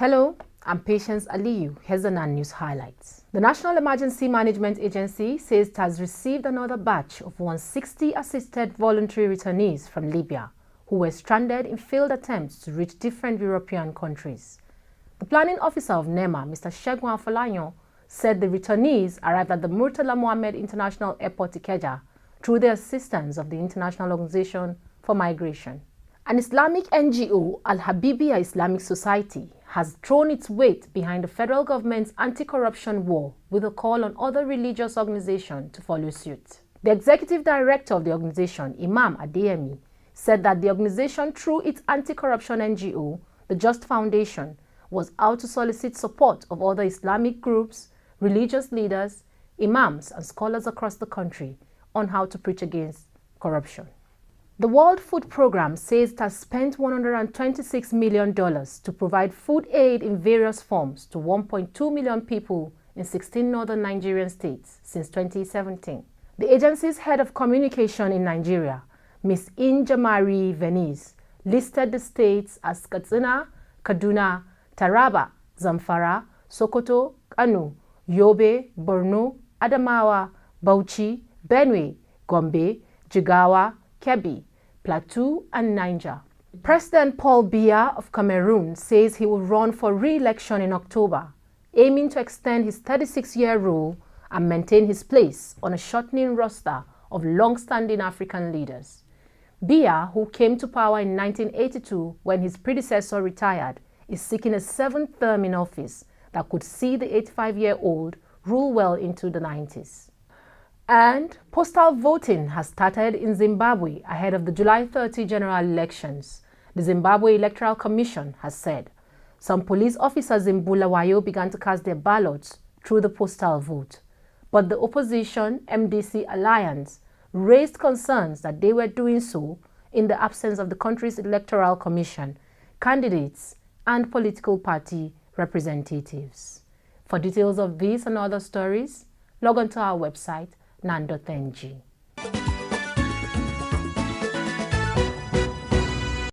Hello, I'm Patience Aliyu. Here's the NAN News highlights. The National Emergency Management Agency says it has received another batch of 160 assisted voluntary returnees from Libya who were stranded in failed attempts to reach different European countries. The planning officer of NEMA, Mr. Segun Afolayan, said the returnees arrived at the Murtala Mohammed International Airport, Ikeja, through the assistance of the International Organization for Migration. An Islamic NGO, Habibi Islamic Society, has thrown its weight behind the federal government's anti-corruption war with a call on other religious organizations to follow suit. The executive director of the organization, Imam Adeyemi, said that the organization, through its anti-corruption NGO, the Just Foundation, was out to solicit support of other Islamic groups, religious leaders, imams, and scholars across the country on how to preach against corruption. The World Food Programme says it has spent $126 million to provide food aid in various forms to 1.2 million people in 16 northern Nigerian states since 2017. The agency's head of communication in Nigeria, Ms. Injamari Venice, listed the states as Katsina, Kaduna, Taraba, Zamfara, Sokoto, Kano, Yobe, Borno, Adamawa, Bauchi, Benue, Gombe, Jigawa, Kebbi, Plateau, and Niger. President Paul Biya of Cameroon says he will run for re-election in October, aiming to extend his 36-year rule and maintain his place on a shortening roster of long-standing African leaders. Biya, who came to power in 1982 when his predecessor retired, is seeking a 7th term in office that could see the 85-year-old rule well into the 90s. And postal voting has started in Zimbabwe ahead of the July 30 general elections, the Zimbabwe Electoral Commission has said. Some police officers in Bulawayo began to cast their ballots through the postal vote, but the opposition MDC Alliance raised concerns that they were doing so in the absence of the country's Electoral Commission, candidates, and political party representatives. For details of these and other stories, log on to our website, nan.ng.